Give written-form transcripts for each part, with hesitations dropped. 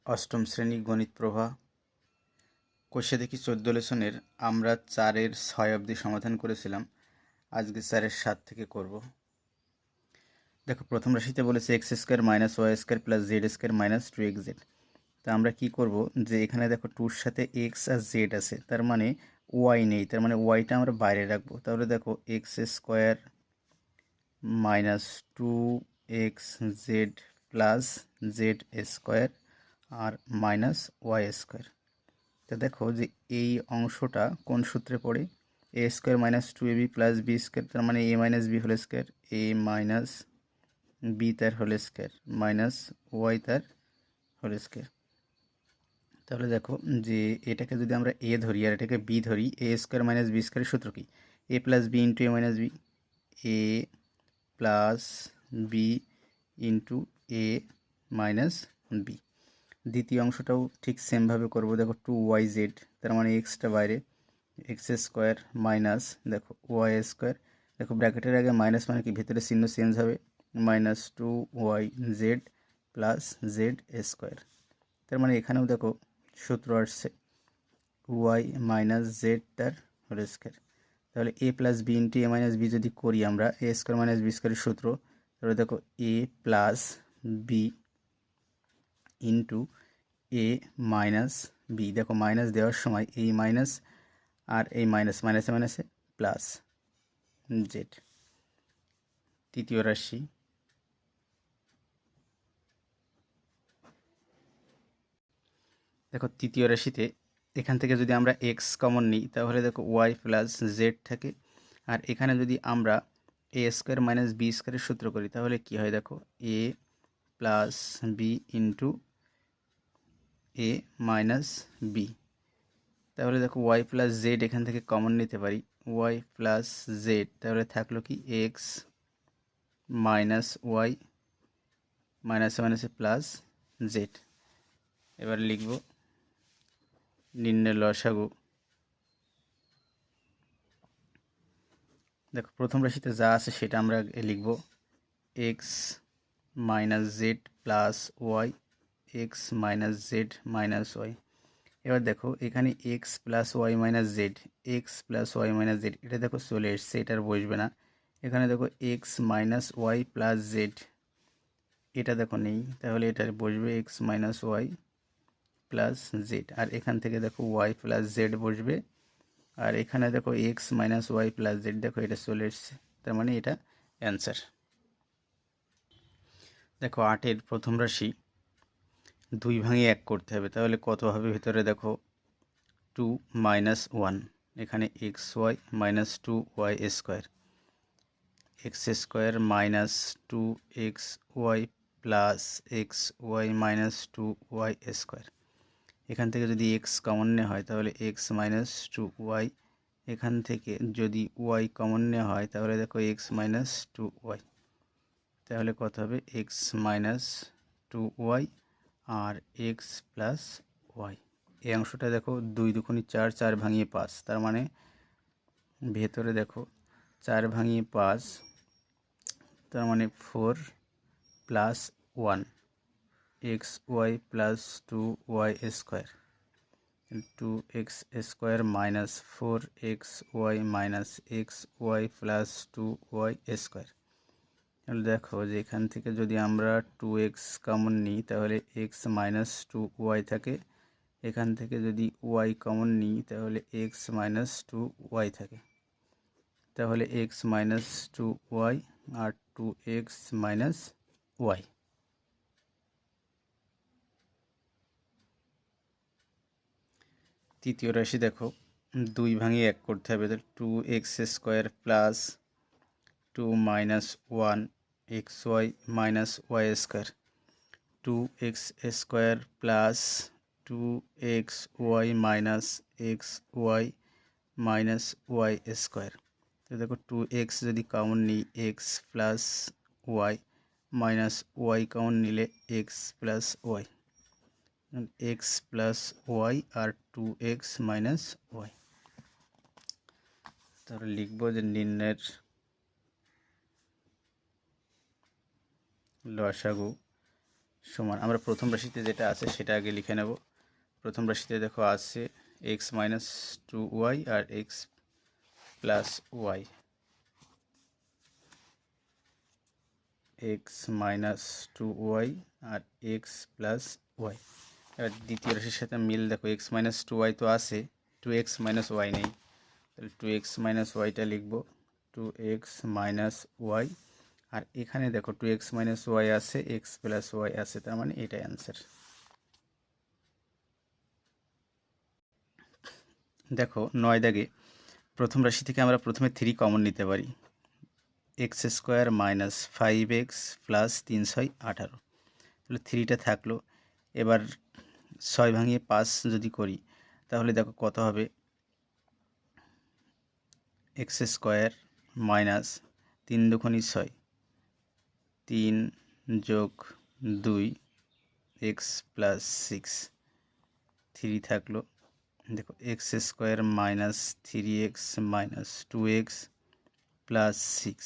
অষ্টম শ্রেণী গণিত প্রভা কোষে দেখি 14 লেসনের আমরা 4-এর 6 অবধি সমাধান করেছিলাম। আজকে 4-এর 7 থেকে করব। দেখো প্রথম রাশিতে বলেছে X square minus Y square plus Z square minus 2xz। তা আমরা কি করব, যে এখানে দেখো টুর সাথে এক্স আর জেড আছে, তার মানে ওয়াই নেই, তার মানে ওয়াইটা আমরা বাইরে রাখবো। তাহলে দেখো x square minus 2xz plus Z square আর মাইনাস ওয়াই স্কোয়ার। তা দেখো যে এই অংশটা কোন সূত্রে পড়ে, a square minus 2ab plus b square, তার মানে a minus b whole square, a minus b তার হোল স্কোয়ার মাইনাস ওয়াই তার হোল স্কোয়ার। তাহলে দেখো যে এটাকে যদি আমরা এ ধরি আর এটাকে বি ধরি, এ স্কোয়ার মাইনাস বি স্কোয়ারের সূত্র কি, এ প্লাস বি ইন্টু এ মাইনাস বি, এ প্লাস বি ইন্টু এ মাইনাস বি। দ্বিতীয় অংশটাও ঠিক সেমভাবে করবো। দেখো 2yz, তার মানে এক্সটা বাইরে, এক্স স্কোয়ার মাইনাস দেখো ওয়াই স্কোয়ার, দেখো ব্র্যাকেটের আগে মাইনাস মানে কি ভেতরে চিহ্ন চেঞ্জ হবে, minus 2yz plus Z square. তার মানে এখানেও দেখো সূত্র আসছে ওয়াই মাইনাস জেড তার হোল স্কোয়ার। তাহলে এ প্লাস বি ইন্টু এ মাইনাস বি যদি করি আমরা, এ স্কোয়ার মাইনাস বি স্কোয়ারের সূত্র, তাহলে দেখো এ প্লাস বি ইন্টু এ মাইনাস বি, দেখো মাইনাস দেওয়ার সময় এই মাইনাস আর এই মাইনাস মাইনাসে মাইনাসে প্লাস জেড। তৃতীয় রাশি, দেখো তৃতীয় রাশিতে এখান থেকে যদি আমরা এক্স কমন নিই তাহলে দেখো ওয়াই প্লাস জেড থাকে, আর এখানে যদি আমরা এ স্কোয়ার মাইনাস বি স্কোয়ারের সূত্র করি তাহলে কি হয়, দেখো এ প্লাস বি ইন্টু এ মাইনাস বি। তাহলে দেখো ওয়াই প্লাস জেড এখান থেকে কমন নিতে পারি, ওয়াই প্লাস জেড, তাহলে থাকলো কি এক্স মাইনাস ওয়াই মাইনাসে মাইনাসে প্লাস জেড। এবার লিখব নির্ণয় লসাগু। দেখো প্রথম রাশিতে যা আছে সেটা আমরা লিখব, X minus Z plus Y, x minus Z minus Y. এবার দেখো এখানে X plus Y minus Z, X plus Y minus Z, এটা দেখো চলে এসছে, এটা আর বসবে না। এখানে দেখো x minus Y plus z, এটা দেখো নেই, তাহলে এটার বসবে x minus Y plus z, আর এখান থেকে দেখো ওয়াই প্লাস জেড বসবে, আর এখানে দেখো x minus Y plus Z, দেখো এটা চলে এসছে, তার মানে এটা অ্যান্সার। দেখো 8-এর প্রথম রাশি 2 ভাঙে 1 করতে হবে, তাহলে কত হবে, ভেতরে দেখো 2 মাইনাস 1, এখানে X Y minus 2y square, X square minus 2xy plus X Y minus 2y square. এখান থেকে যদি এক্স কমন নেওয়া হয় তাহলে এক্স মাইনাস 2y, এখান থেকে যদি ওয়াই কমন নেওয়া হয় তাহলে দেখো এক্স মাইনাস 2y, তাহলে কত হবে এক্স মাইনাস 2y আর এক্স প্লাস ওয়াই। এই অংশটা দেখো 2 দুগুণে 4, 4 ভাঙিয়ে 5, তার মানে ভেতরে দেখো 4 ভাঙিয়ে 5, তার মানে 4 plus 1 x Y plus 2y square, 2x square minus 4x Y minus x Y plus 2y square. তাহলে দেখো যে এখান থেকে যদি আমরা 2x কমন নিই তাহলে x মাইনাস 2y থাকে, এখান থেকে যদি y কমন নিই তাহলে x মাইনাস 2y থাকে, তাহলে x মাইনাস 2y আর 2x মাইনাস y। তৃতীয় রাশি দেখো 2 ভাঙিয়ে 1 করতে হবে, তাহলে 2x square plus 2 minus 1 x Y minus Y square, 2x square plus 2x y minus x Y minus Y square. তো দেখো 2x যদি কমন নিই x plus Y, minus y common নিলে x plus Y, x plus y আর 2x minus y. তাহলে লিখবো যে নির্ণয়ের লসাগু সমান, আমরা প্রথম রাশিতে যেটা আছে সেটা আগে লিখে নেব। প্রথম রাশিতে দেখো আছে এক্স মাইনাস 2y আর x plus Y, x minus 2y আর এক্স প্লাস ওয়াই। এবার দ্বিতীয় রাশির সাথে মিল দেখো, এক্স মাইনাস 2y তো আছে, 2x মাইনাস ওয়াই নেই, তাহলে 2x মাইনাস ওয়াইটা লিখব, 2x মাইনাস ওয়াই। আর এখানে দেখো 2x মাইনাস ওয়াই আছে, এক্স প্লাস ওয়াই আছে, তার মানে এটাই অ্যান্সার। দেখো 9 দাগে প্রথম রাশি থেকে আমরা প্রথমে 3 কমন নিতে পারি, x square minus 5x plus 3 6 18, তাহলে 3টা থাকলো। এবার 6 ভাঙিয়ে 5 যদি করি তাহলে দেখো কত হবে, এক্স স্কোয়ার মাইনাস 3 দুগুণে 6, 3 যোগ 2 এক্স প্লাস 6, 3 থাকলো। দেখো x square minus 3x minus 2x plus 6,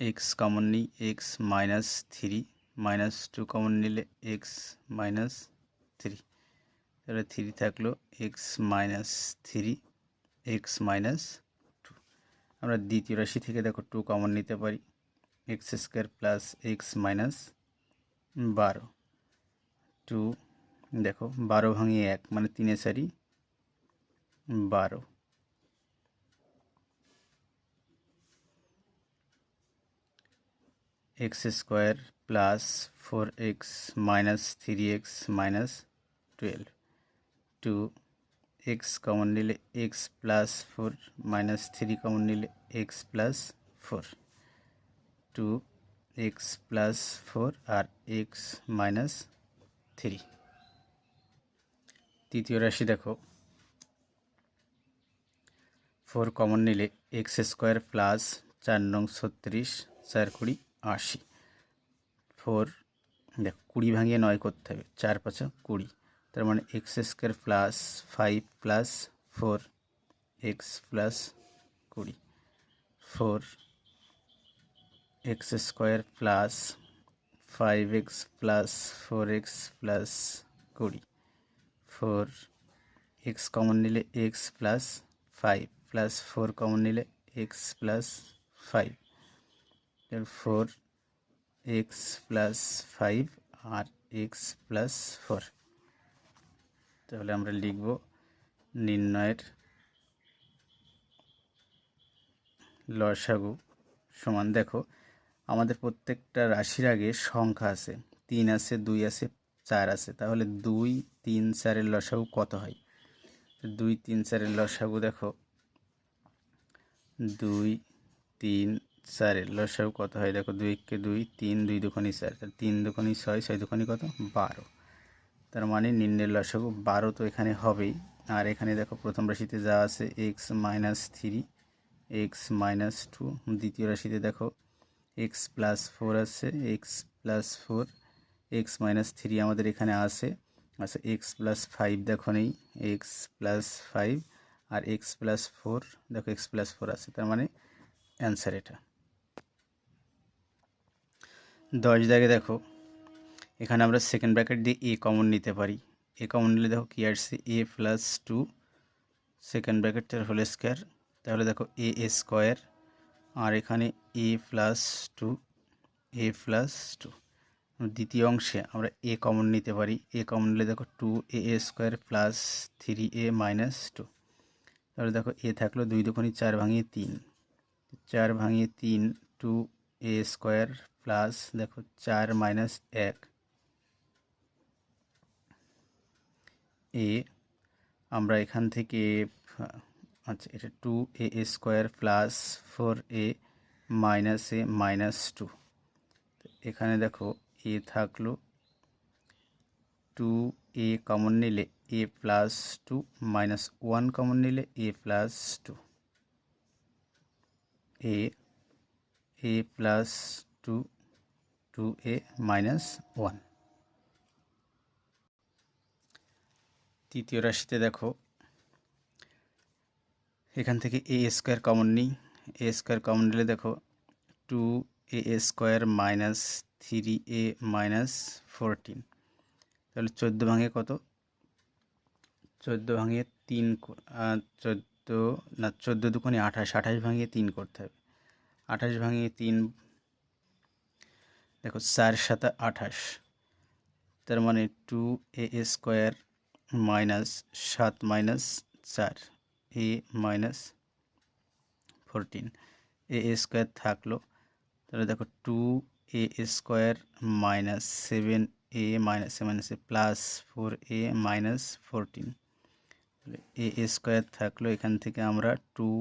x common নিই, এক্স মাইনাস 3 মাইনাস 2 কমন নিলে এক্স মাইনাস 3, তাহলে 3 থাকলো, এক্স মাইনাস 3 এক্স মাইনাস 2। আমরা দ্বিতীয় রাশি থেকে দেখো 2 কমন নিতে পারি, x square plus x minus 12, 2 দেখো 12 ভাঙিয়ে 1 মানে 3 4 12, x square plus 4x minus 3x minus 12, 2 x common নিলে এক্স প্লাস 4 মাইনাস 3 কমন নিলে এক্স প্লাস 4, 2 এক্স প্লাস 4 আর এক্স মাইনাস 3। তৃতীয় রাশি দেখো 4 কমন নিলে এক্স স্কোয়ার প্লাস 4 নং 36 4 20 80, 4 দেখো 20 ভাঙিয়ে 9 করতে হবে, 4 5 20, তার মানে x square plus 5 plus 4 x plus 20, 4 x square plus 5x plus 4x plus 20, 4 x common নিলে এক্স প্লাস 5 প্লাস 4 কমন নিলে এক্স প্লাস 5, 4 এক্স প্লাস 5 আর এক্স প্লাস 4। তাহলে আমরা লিখব নির্ণয়ের লসাগু সমান, দেখো আমাদের প্রত্যেকটা রাশির আগে সংখ্যা আছে, 3 আছে, 2 আছে, 4 আছে, তাহলে 2 3 4-এর লসাগু কত হয়? 2 3 4-এর লসাগু দেখো, 2 3 4-এর লসাগু কত হয়? দেখো 2 কে 2, 3 2 দুগুণে 4, তাহলে 3 দুগুণে 6, 6 দুগুণে কত? 12, তার মানে নির্ণয়ের লসাগু 12 তো এখানে হবেই। আর এখানে দেখো প্রথম রাশিতে যা আছে এক্স মাইনাস 3 এক্স মাইনাস 2, দ্বিতীয় রাশিতে দেখো এক্স প্লাস 4 আছে, এক্স প্লাস 4 এক্স মাইনাস 3 আমাদের এখানে আছে, আচ্ছা এক্স প্লাস 5 দেখো নেই, এক্স প্লাস 5 আর এক্স প্লাস 4 দেখো এক্স প্লাস 4 আছে, তার মানে অ্যান্সার এটা। 10 দাগে দেখো এখানে আমরা সেকেন্ড ব্র্যাকেট দিয়ে এ কমন নিতে পারি, এ কমন নিলে দেখো কি আসছে, এ প্লাস 2 সেকেন্ড ব্র্যাকেটের হোল স্কোয়ার, তাহলে দেখো এ স্কোয়ার আর এখানে এ প্লাস 2 এ প্লাস 2। দ্বিতীয় অংশে আমরা এ কমন নিতে পারি, এ কমন নিলে দেখো 2 এ স্কোয়ার প্লাস 3a মাইনাস 2, তাহলে দেখো এ থাকলো 2 দুগুণে 4 ভাঙিয়ে 3, 4 ভাঙিয়ে 3 2 এ স্কোয়ার প্লাস দেখো 4 মাইনাস 1 এ, আমরা এখান থেকে আচ্ছা এটা 2 এ স্কোয়ার প্লাস 4a মাইনাস এ মাইনাস 2, এখানে দেখো এ থাকলো 2 এ কমন নিলে এ প্লাস 2 মাইনাস 1 কমন নিলে এ প্লাস 2, এ প্লাস 2 2a মাইনাস 1। তৃতীয় রাশিতে দেখো এখান থেকে এ স্কোয়ার কমন নিই, এ স্কোয়ার কমন নিলে দেখো 2 এ স্কোয়ার মাইনাস 3a মাইনাস 14। তাহলে 14 ভাঙে কত? 14 ভাঙিয়ে 3, 14 না 14 দুগুণে 28, 28 ভাঙিয়ে 3 করতে হবে। 28 ভাঙিয়ে 3, দেখো 4 7 28, তার মানে 2a square minus 7 minus 4 a minus 14, A square থাকলো। তাহলে দেখো 2a square minus 7a minus plus 4a minus 14, এ স্কোয়ার থাকলো। এখান থেকে আমরা 2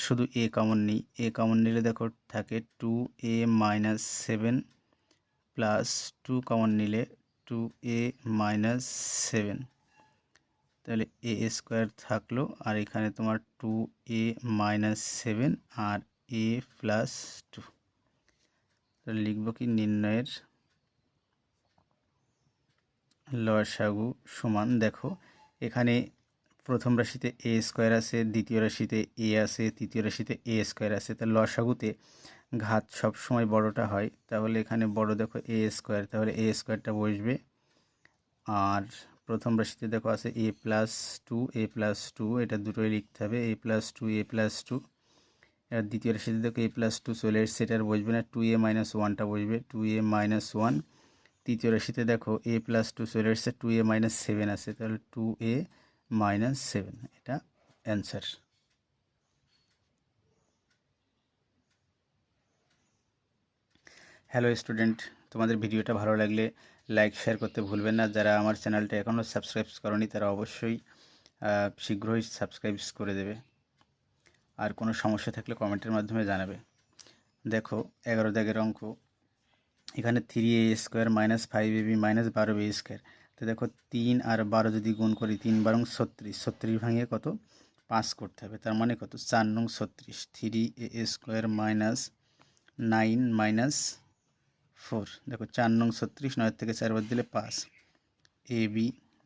শুধু এ কমন নিই, এ কমন নিলে দেখো থাকে 2a মাইনাস 7 প্লাস 2 কমন নিলে 2a মাইনাস 7, তাহলে এ স্কোয়ার থাকলো। আর এখানে তোমার 2a minus 7 R a plus 2। তাহলে লিখব কি, নির্ণয়ের লসাগু সমান, দেখো এখানে প্রথম রাশিতে এ স্কোয়ার আছে, দ্বিতীয় রাশিতে এ আছে, তৃতীয় রাশিতে এ স্কোয়ার আছে। তাহলে লসাগুতে ঘাত সবসময় বড়টা হয়, তাহলে এখানে বড় দেখো এ স্কোয়ার, তাহলে এ স্কোয়ারটা বসবে। আর প্রথম রাশিতে দেখো আছে a প্লাস 2, এটা দুটোই লিখতে হবে, a প্লাস 2, আর দ্বিতীয় রাশিতে দেখো a প্লাস 2 চলে এসছে, এটা আর বসবে না, 2a মাইনাস 1টা বসবে, 2a মাইনাস 1। তৃতীয় রাশিতে দেখো a প্লাস 2 চলে এসছে, 2a মাইনাস 7 আছে, তাহলে 2a মাইনাস 7, এটা অ্যান্সার। হ্যালো স্টুডেন্ট, তোমাদের ভিডিওটা ভালো লাগলে লাইক শেয়ার করতে ভুলবেন না। যারা আমার চ্যানেলটা এখনও সাবস্ক্রাইব করনি তারা অবশ্যই শীঘ্রই সাবস্ক্রাইব করে দেবে। আর কোনো সমস্যা থাকলে কমেন্টের মাধ্যমে জানাবে। দেখো 11 দাগের অঙ্ক, এখানে 3a square minus 5ab minus 12b square. তো দেখো 3 আর 12 যদি গুণ করি, 3 বারং 36, 36 ভাঙিয়ে কত 5 করতে হবে, তার মানে কত 4 নং 36। 3a স্কোয়ার মাইনাস 9 মাইনাস 4, দেখো 4 নং 36, 9 থেকে 4 বাদ দিলে 5, ab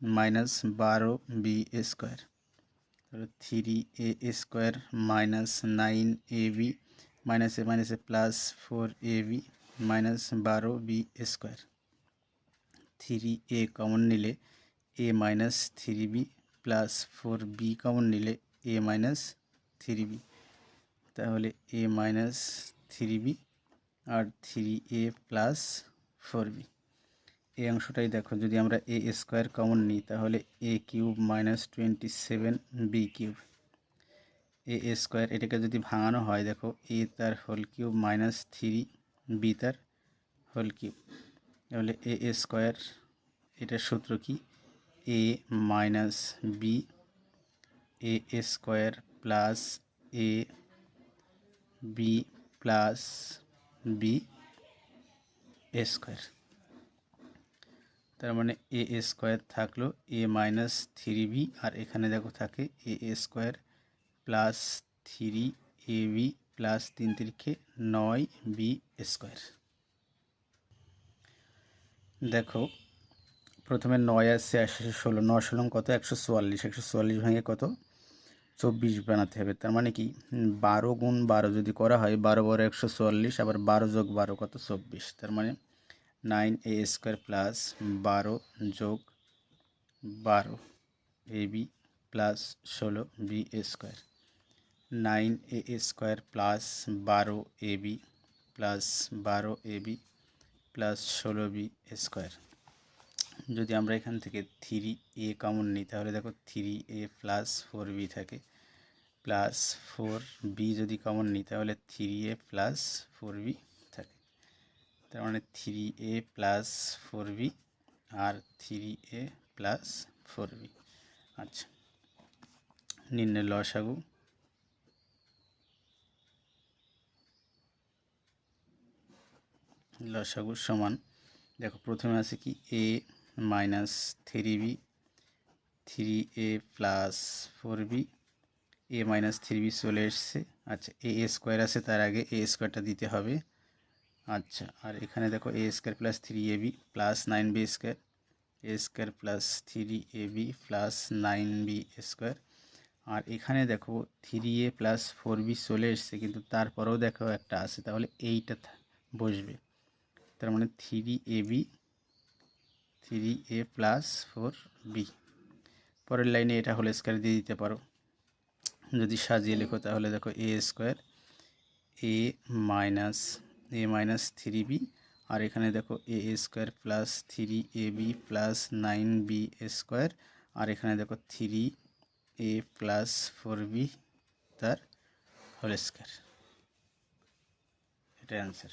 মাইনাস 12b স্কোয়ার। তাহলে 3a স্কোয়ার মাইনাস 9ab মাইনাসে plus 4ab minus 12b square. 3a common নিলে a minus 3b plus 4b common নিলে a মাইনাস 3b, তাহলে a minus 3b R 3a plus 4b। এই অংশটাই দেখো, যদি আমরা a square common নিই তাহলে a cube minus 27b cube. A square এটাকে যদি ভাঙানো হয়, দেখো a তার হোল কিউব মাইনাস 3b তার হোল কিউব, তাহলে a স্কোয়ার, এটার সূত্র কি, a minus b a square plus a b plus b square. তার মানে এ স্কোয়ার থাকলো a মাইনাস 3b, আর এখানে দেখো থাকে a square plus 3ab plus 3 তিরিখে 9b square. দেখো প্রথমে 9 আসছে, আসছে 16, 9 16 কত 144, 144 ভাঙে কত 24 বানাতে হবে। তার মানে কি 12 গুণ 12 যদি করা হয়, 12 12 144, আবার 12 যোগ 12 কত 24, তার মানে 9a স্কোয়ার প্লাস 12 যোগ 12 ab plus 16b square. 9a square plus 12ab plus 12ab plus 16b square. যদি আমরা এখান থেকে 3a কমন নিই তাহলে দেখো 3a প্লাস 4b থাকে, প্লাস 4b যদি কমন নিই তাহলে 3a প্লাস 4b থাকে। তার মানে 3a প্লাস 4b আর 3a প্লাস 4b। আচ্ছা, নির্ণয় লসাগু। লসাগু সমান, দেখো প্রথমে আছে কি a minus 3b, 3a plus 4b, a minus 3b চলে এসছে। আচ্ছা, a স্কোয়ার আছে, তার আগে a স্কোয়ারটা দিতে হবে। আচ্ছা, আর এখানে দেখো a square plus 3ab plus 9b square, a square plus 3ab plus 9b square. আর এখানে দেখো 3a প্লাস 4b চলে এসছে, কিন্তু তারপরেও দেখো একটা আছে, তাহলে এইটা বসবে। তার মানে 3a প্লাস 4b। পরের লাইনে এটা হোল স্কয়ার দিয়ে দিতে পারো। যদি সাজিয়ে লেখো তাহলে দেখো a মাইনাস 3b, আর এখানে দেখো a square plus 3ab plus 9b square, আর এখানে দেখো 3a প্লাস 4b তার হোল স্কয়ার। এটা অ্যান্সার।